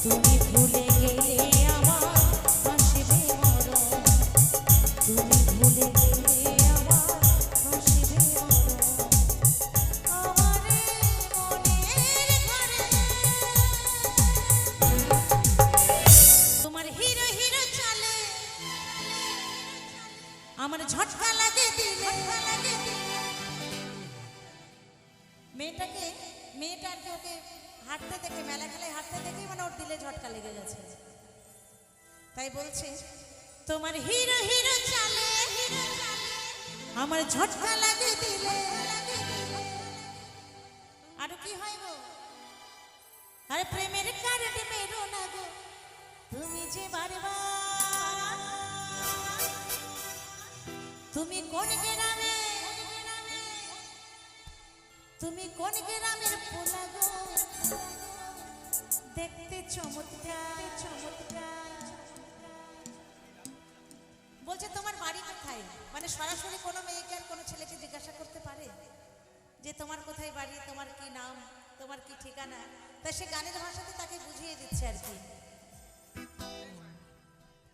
তুমি ভুলে গেলে আমার হাসিবে মরণ, তুমি ভুলে গেলে আমার হাসিবে মরণ। আমারে মনের ঘরে তোমার হিরো হিরো চলে, আমার ঝটকা লাগে দিলে। মেয়েটাকে ওকে হাঁটতে দেখে, মেলা খেলায় হাঁটতে দেখে মানে ওর দিলে ঝটকা লেগে গেছে, তাই বলছে তোমার হিরো হিরো চলে, আমার ঝটকা লাগে দিলে। আরো কি হয় গো, আরে প্রেমের কারণে মেরো না গো তুমি যে বারবার। তুমি কোন গ্রামে, তুমি কোন গ্রামের পোলা গো, দেখতে চমৎকার চমৎকার। বলছে তোমার বাড়ি কোথায়, মানে সরাসরি কোনো মেয়েকে আর কোনো ছেলেকে জিজ্ঞাসা করতে পারে যে তোমার কোথায় বাড়ি, তোমার কি নাম, তোমার কি ঠিকানা? তা সে গানের ভাষাতে তাকে বুঝিয়ে দিচ্ছে আর কি।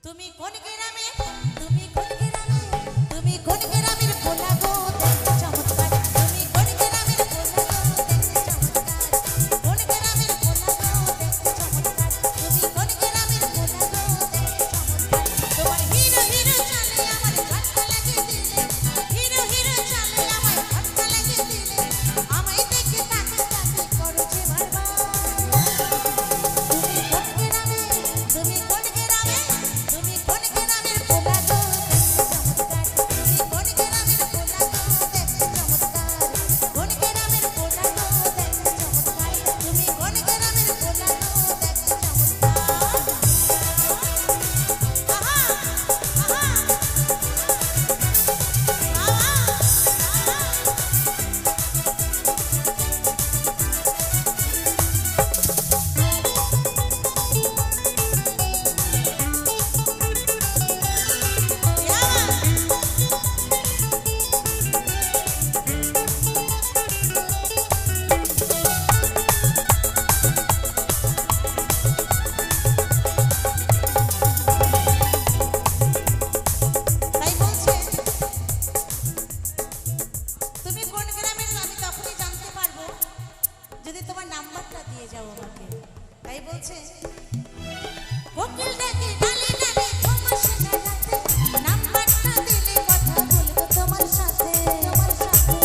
তুমি কোন গ্রামে, তুমি কোন গ্রামে, তুমি কোন গ্রামের পোলা গো, দেখতে চমৎকার। তুমি কোন গ্রামের পোলা গো, দেখতে চমৎকার। কোন গ্রামের পোলা গো, দেখতে চমৎকার। তুমি কোন গ্রামের পোলা গো, দেখতে চমৎকার। তোমার হিরো হিরো চলে, আমার ঝটকা লাগে দিলে। হিরো হিরো চলে, আমার ঝটকা লাগে দিলে। আমায় দেখে তাকে তাকে করো যে বারবার। তুমি কোন গ্রামে, তুমি কোন গ্রামে, তুমি কোন গ্রামের পোলা গো, দেখতে চমৎকার। তুমি কোন গ্রামের পোলা গো, দেখতে চমৎকার। কোন গ্রামের পোলা গো, দেখতে চমৎকার। তুমি কোন গ্রামের পোলা গো, দেখতে চমৎকার। আহা আহা তাই বলছে তুমি কোন গ্রামের, আমি তখনই জানতে পারবো যদি তোমার নাম্বারটা দিয়ে যাও আমাকে। তাই বলছে কোকিল ডাকে ডালে ডালে তোমার সাথে রাতে, নাম্বারটা দিলে কথা বলবো তোমার সাথে, তোমার সাথে।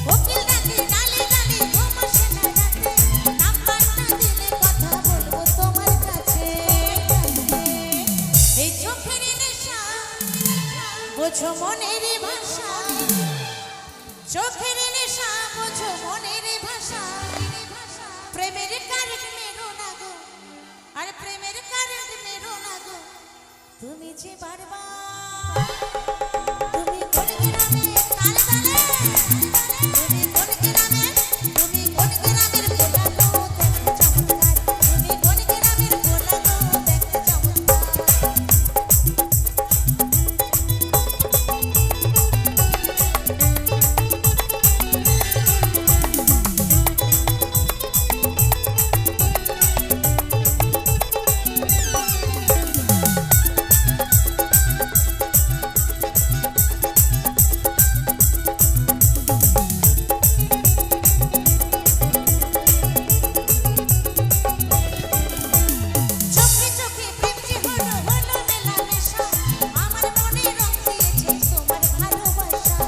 কোকিল ডাকে ডালে ডালে তোমার সাথে রাতে, নাম্বারটা দিলে কথা বলবো তোমার কাছে। এই চোখের নেশা বোঝো মনের ভাষা, চোখের নেশা বোঝো মনের ভাষা। প্রেমের কারেন্ট মেরো না গো, আর প্রেমের কারেন্ট মেরো না গো তুমি যে বারবার। তুমি কোন গ্রামে, তালে তালে, তুমি কোন গ্রামে, তুমি কোন গ্রামের পোলা গো, দেখতে চমৎকার। তুমি কোন গ্রামের পোলা গো, দেখতে চমৎকার। চোখে চোখে প্রেম যে হলো হলো মেলামেশা, আমার মনে রং দিয়েছে তোমার ভালোবাসা।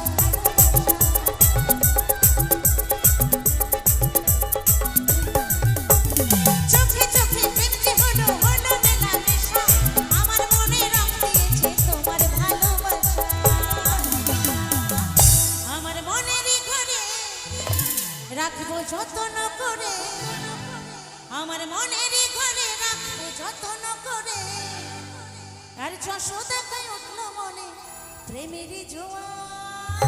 চোখে চোখে প্রেম যে হলো হলো মেলামেশা, আমার মনে রং দিয়েছে তোমার ভালোবাসা। আমার মনের ঘরে রাখবো যত্ন করে, আমার মনের ঘরে রাখবো যত্ন করে। আর যশোদাকায় উঠলো মনে প্রেমেরই জোয়ার।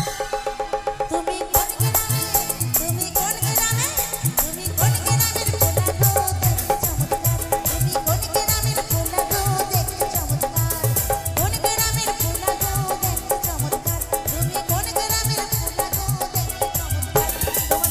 তুমি কোন গ্রামে, তুমি কোন গ্রামে, তুমি কোন গ্রামের পোলা গো, দেখতে চমৎকার। তুমি কোন গ্রামের পোলা গো, দেখতে চমৎকার। কোন গ্রামের পোলা গো, দেখতে চমৎকার। তুমি কোন গ্রামের পোলা গো, দেখতে চমৎকার। তোমার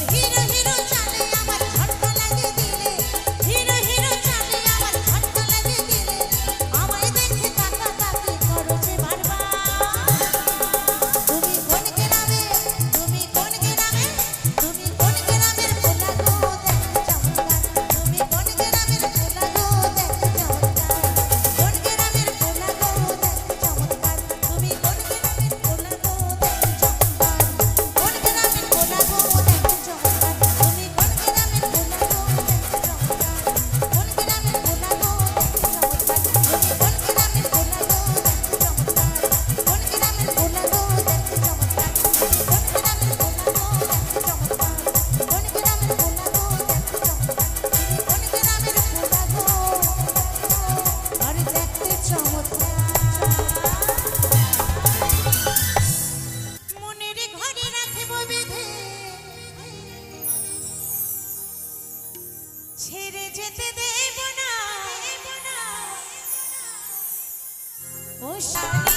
ছেড়ে যেতে দেব না ও শাড়ি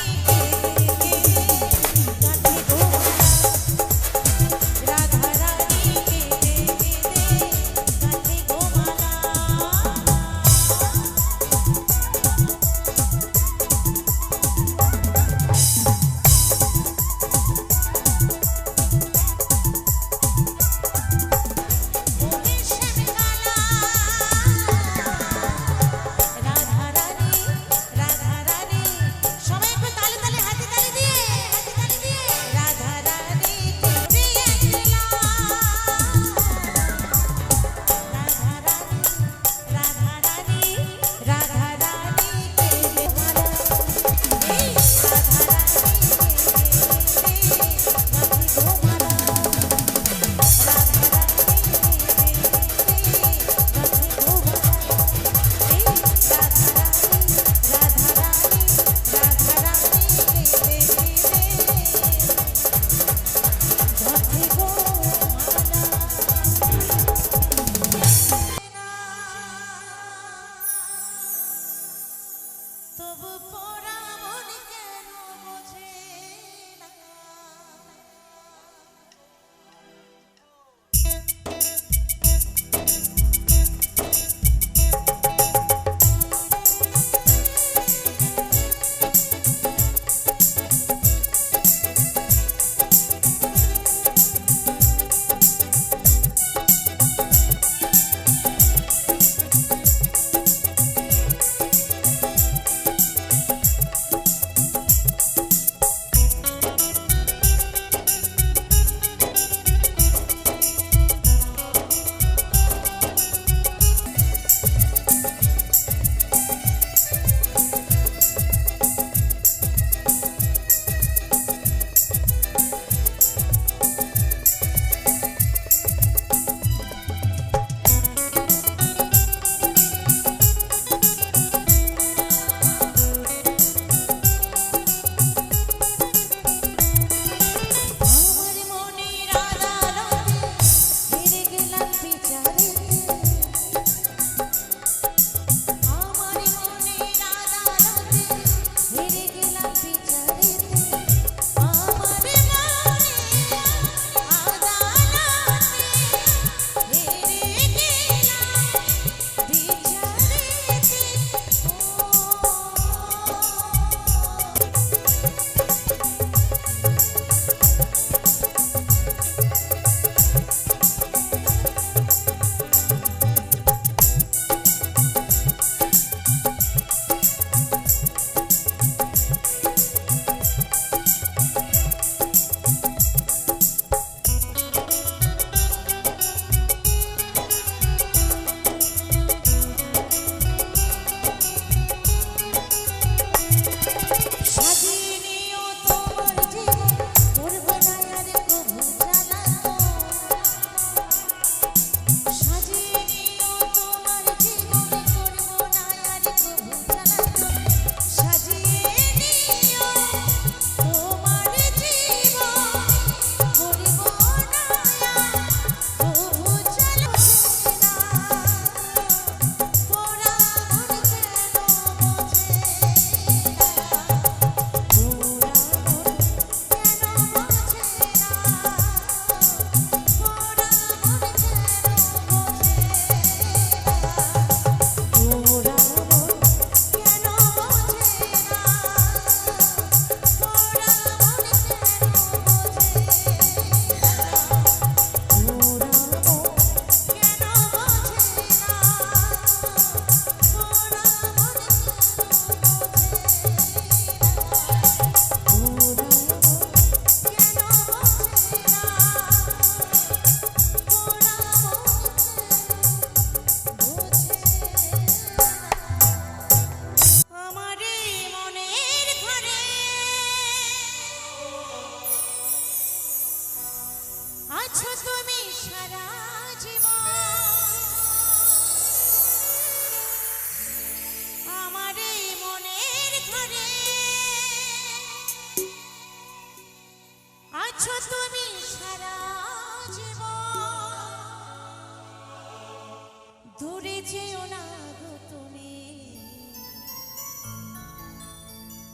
দূরে যেও না গো তুমি,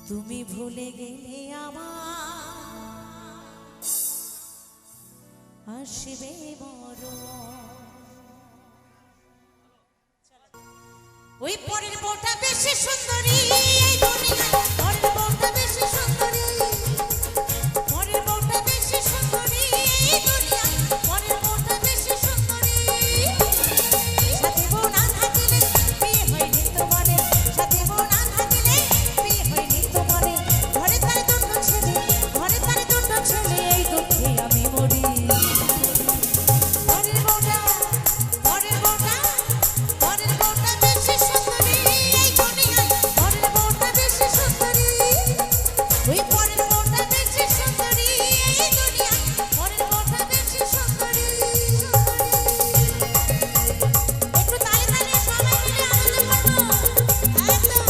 তুমি ভুলে গেলে আমার আসবে মরণ। ওই পরের বউটা বেশি সুন্দরী এই দুনিয়ায়, পরের বউটা বেশি সুন্দরী, পরের বউটা বেশি সুন্দরী এই দুনিয়ায়, পরের বউটা বেশি সুন্দরী। সাথে বউ না থাকিলে বিয়ে হয়নি তোমারে, সাথে বউ না থাকিলে বিয়ে হয়নি তোমারে। ঘরে তার দুটো ছেলে, ঘরে তার দুটো ছেলে, এই দুঃখে আমি মরি। পরের বউটা, পরের বউটা, পরের বউটা বেশি সুন্দরী এই দুনিয়ায়, পরের বউটা বেশি সুন্দরী। ওই পরের বউটা বেশি সুন্দরী এই দুনিয়ায়, পরের বউটা বেশি সুন্দরী। একটু তালে তালে সবাই মিলে আনন্দ করবো একদম।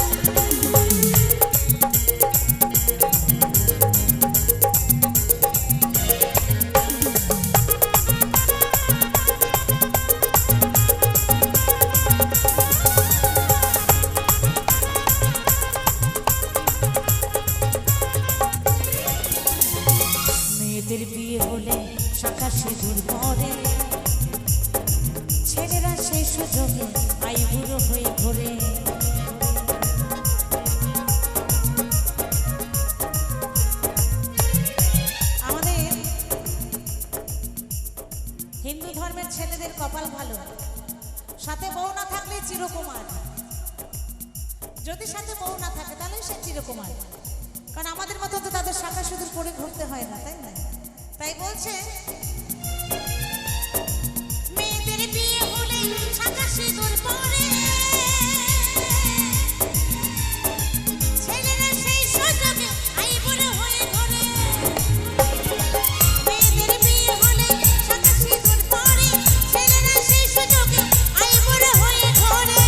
মেয়েদের বিয়ে হলে শাঁখা সিঁদুর পরে, ছেলেরা সেই সুযোগে আইবুড়ো হয়ে ঘোরে। আমাদের হিন্দু ধর্মের ছেলেদের কপাল ভালো, সাথে বউ না থাকলে চিরকুমার। যদি সাথে বউ না থাকে তাহলে সে চিরকুমার, কারণ আমাদের মতো তো তাদের শাখা সিঁদুর পরে ঘুরতে হয় না, তাই না? তাই বলছে মেয়েদের বিয়ে হলে শাখা সিঁদুর পরে, ছেলেরা সেই সুযোগে আইবুড়ো হয়ে ঘোরে। মেয়েদের বিয়ে হলে শাখা সিঁদুর পরে, ছেলেরা সেই সুযোগে আইবুড়ো হয়ে ঘোরে।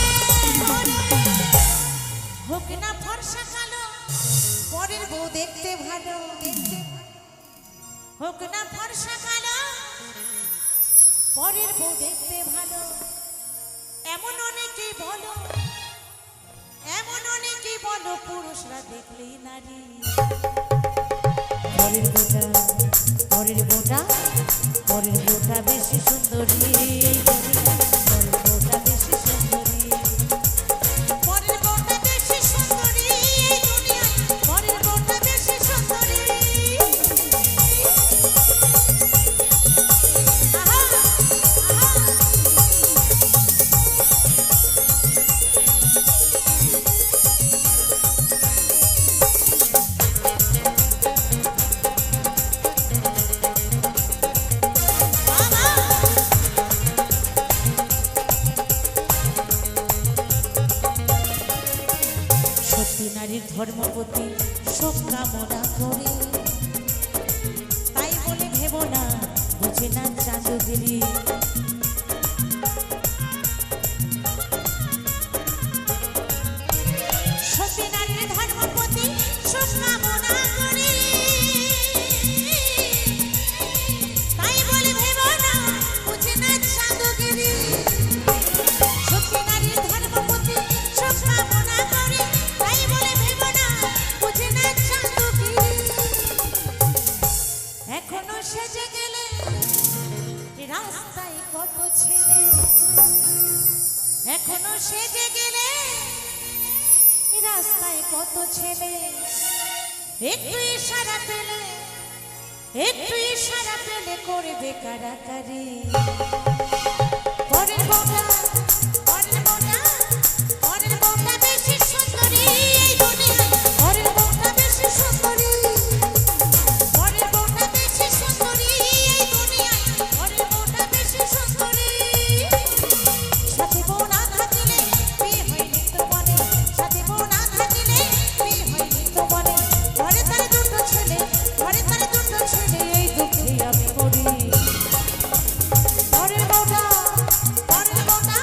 হোক না ফর্সা কালো, পরের বউ দেখতে ভালো, হোক না ফর্সা কালো, পরের বউ দেখতে ভালো। এমন অনেকেই বলো, এমন অনেকেই বলো, পুরুষরা দেখলেই নারী। পরের বউটা, পরের বউটা, পরের বউটা বেশি সুন্দরী এই দুনিয়ায়, পরের বউটা বেশি সুন্দরী, পরের বউটা বেশি সুন্দরী এই দুনিয়ায়, পরের বউটা বেশি সুন্দরী। আহা, আহা। সত্যি নারীর ধর্মপতি সব কামনা করে, তাই বলে ভেবো না বুঝে না চাঁদগিরি। সত্যি নারীর ধর্মপতি সব কামনা করে, তাই বলে ভেবো না বুঝে না চাঁদগিরি। সত্যি নারীর ধর্মপতি সব কামনা করে, তাই বলে ভেবো না বুঝে না চাঁদগিরি। এখনো সেজে গেলে রাস্তায় কত ছেলে, এখনো সেজে গেলে রাস্তায় কত ছেলে। একটু ইশারা পেলে, একটু ইশারা পেলে করবে কারাকারি। পরের বউটা, পরের বউটা, পরের বউটা বেশি সুন্দরী এই দুনিয়ায়, পরের বউটা বেশি সুন্দরী, পরের বউটা বেশি সুন্দরী এই দুনিয়ায়, পরের বউটা বেশি সুন্দরী। সাথে বউ না থাকিলে বিয়ে হয়নি তোমারে, সাথে বউ না থাকিলে বিয়ে হয়নি তোমারে। ঘরে তার দুটো ছেলে, ঘরে তার দুটো ছেলে, এই দুঃখে আমি মরি। পরের বউটা, পরের বউটা,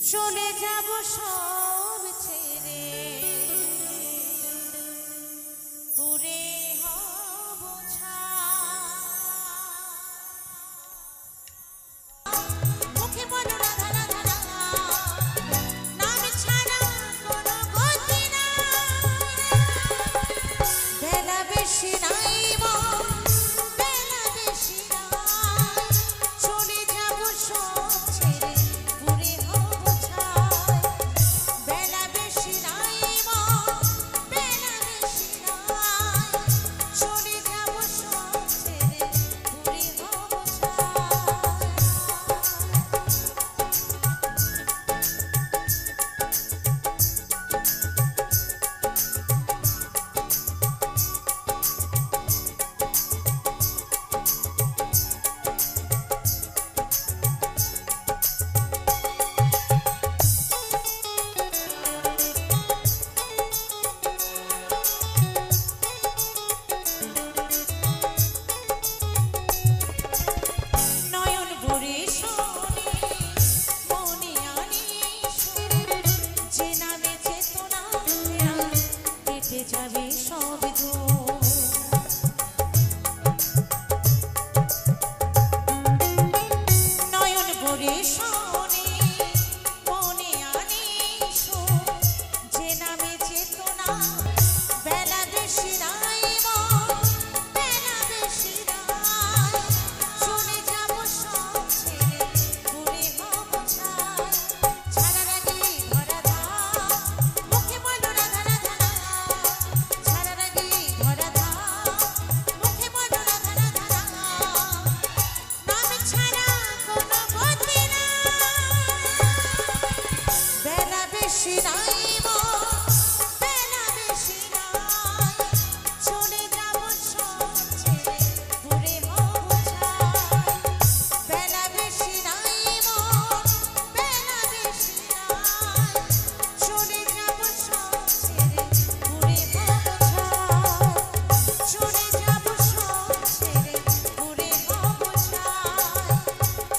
চলে যাব সব ছেড়ে পুরে হব মুখে বলো রাধা রাধা রাধা নাম ছাড়া কোনো গতি না বেলা বেশি নাই বেলা বেশি নাই চলে যাব সব ছেড়ে পুরে হব ছাই বেলা বেশি নাই বেলা বেশি নাই চলে যাব সব ছেড়ে পুরে হব ছাই নয়ন ভরে শোনে মনে আনিস যে নামে চেতনা কেটে যাবে সব দোষ নয়ন ভরে শোনে মনে আনিস যে নামে চেতনা বেলা বেশি নাই বেলা বেশি নাই চলে যাব সব ছেড়ে পুরে হব ছাই ছাড়ার আগে ধরা ধার মুখে বলো রাধা রাধা রাধা ছাড়ার আগে ধরা ধার মুখে বলো রাধা রাধা রাধা নাম ছাড়া কোনো গতি না বেলা বেশি নাই বেলা বেশি নাই চলে যাব সব ছেড়ে পুরে হব ছাই বেলা বেশি নাই বেলা বেশি নাই চলে যাব সব ছেড়ে পুরে হব ছাই চলে যাব সব ছেড়ে পুরে হব ছাই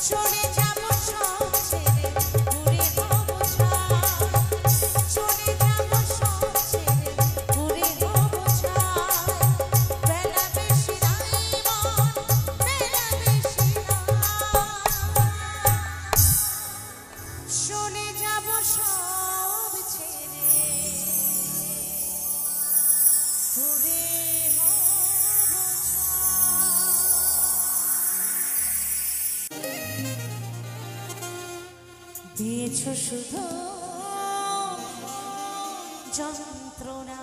চলে যাব সব ছেড়ে পুরে হব ছাই চলে যাব সব ছেড়ে পুরে হব ছাই বেলা বেশি নাই বেলা বেশি নাই চলে যাব সব ছেড়ে পুরে হব ছাই দিয়েছ শুধু যন্ত্রণা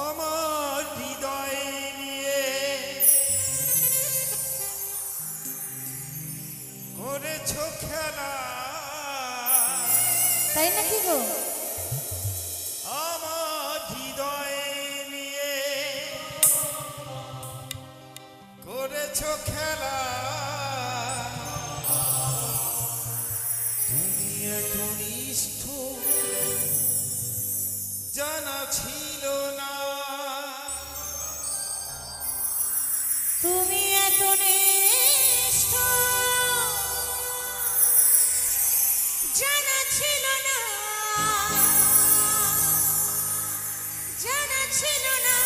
আমার হৃদয় নিয়ে করেছ খেলা তাই নাকি গো আমার হৃদয় নিয়ে করেছ খেলা তুমি এত নিষ্ঠুর জানা ছিল না তুমি এত নিষ্ঠুর জানা ছিল না জানা ছিল না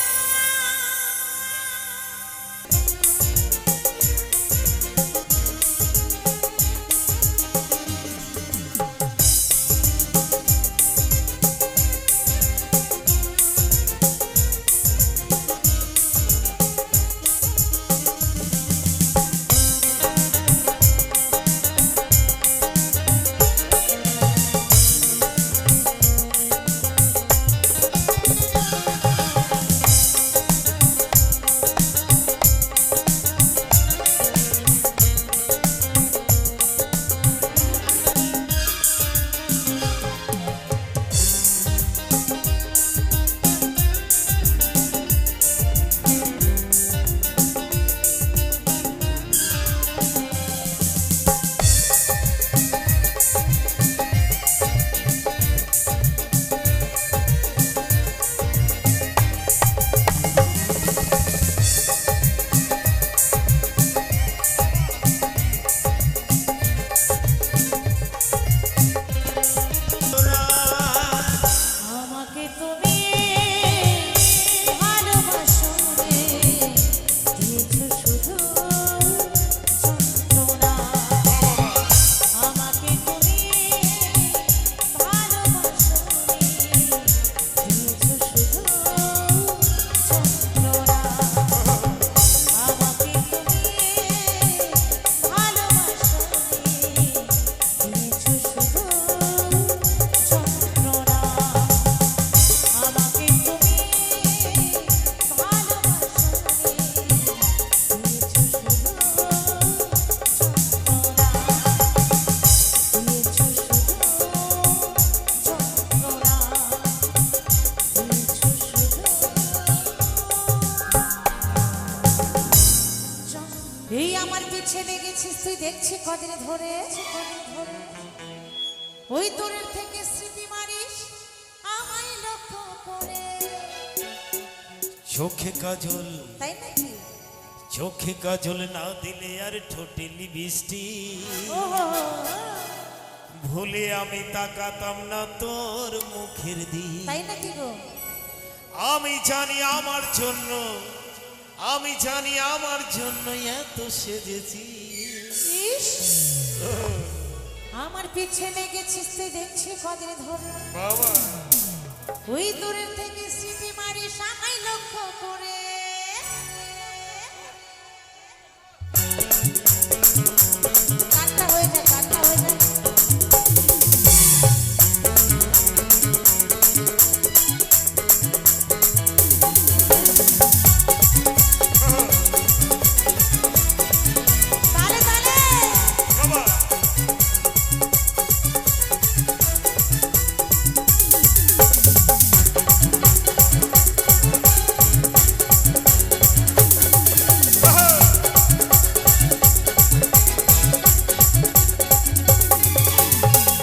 এই আমার পিছে লেগেছিস তুই দেখছি কদিন ধরে ওই দূরের থেকে স্মৃতি মারিস আমায় লক্ষ্য করে। চোখে কাজল তাই নাকি? চোখে কাজল না দিলে আর ঠোঁটে লিপস্টিক ওহো, ভুলে আমি তাকাতাম না তোর মুখের দিক। তাই নাকি গো? আমি জানি আমার জন্য, আমি জানি আমার জন্য এত সেজেছি। ইস, আমার পিছে লেগেছিস তুই দেখছি কদিন ধরে বাবা ওই দূরের থেকে স্মৃতি মারিস আমায় লক্ষ্য করে। কাটটা হয়ে যায়, কাটটা হয়ে যায়। তালে তালে বাবা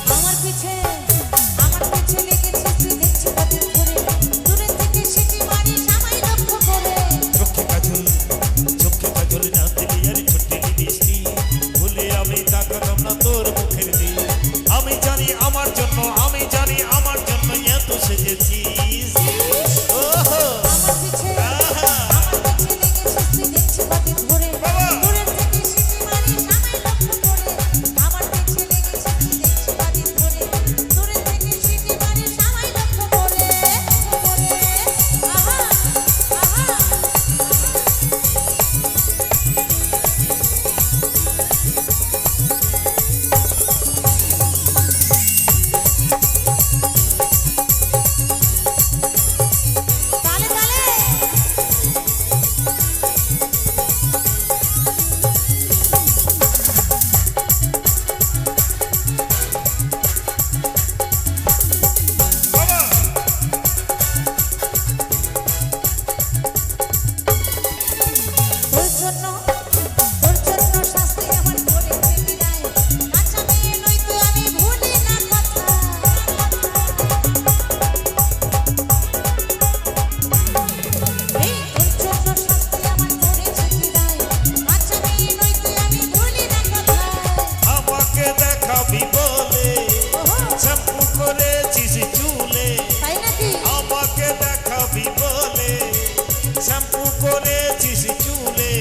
আমার পিছে লেগেছিস তুই দেখছি কদিন ধরে দূরের থেকে স্মৃতি মারিস আমায় লক্ষ্য করে। চোখে কাজল না দিলে আর ঠোঁটে লিপস্টিক ভুলে আমি তাকাতাম না তোর মুখের দিক। আমি জানি আমার জন্য, আমি জানি আমার জন্য এত সেজেছিস। ওহো আমার পিছে আহা লেগেছিস তুই দেখছি কদিন ধরে বাবা। দূরের থেকে স্মৃতি মারিস আমায় লক্ষ্য করে। আমার পিছে লেগেছিস তুই দেখছি কদিন ধরে দূরের থেকে স্মৃতি মারিস আমায় লক্ষ্য করে। আহা আহা তালে তালে বাবা তোর জন্য শাস্তি আমার করেছে বিদায়। কাঁচা মেয়ে নই তো আমি ভুলি না কথা। এই তোর জন্য শাস্তি আমার করেছে বিদায়। কাঁচা মেয়ে নই তো আমি ভুলি না কথা। আমাকে দেখাবি বলে ওহো, শ্যাম্পু করেছিস চুলে। তাই নাকি? আমাকে দেখাবি বলে শ্যাম্পু করেছিস চুলে।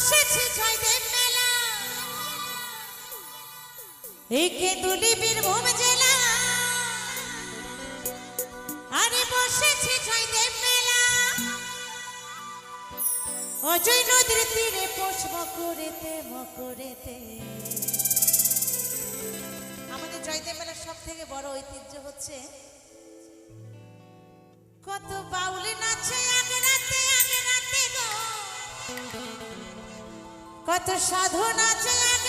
বসেছে জয়দেব মেলা এই কেঁদুলি বীরভূম জেলা আরে বসেছে জয়দেব মেলা অজয় নদীর তীরে পোষ মকরেতে মকরেতে আমাদের জয়দেব মেলার সব থেকে বড় ঐতিহ্য হচ্ছে কত বাউলি নাচে আগে রাতে গো কত সাধু নাচে আগে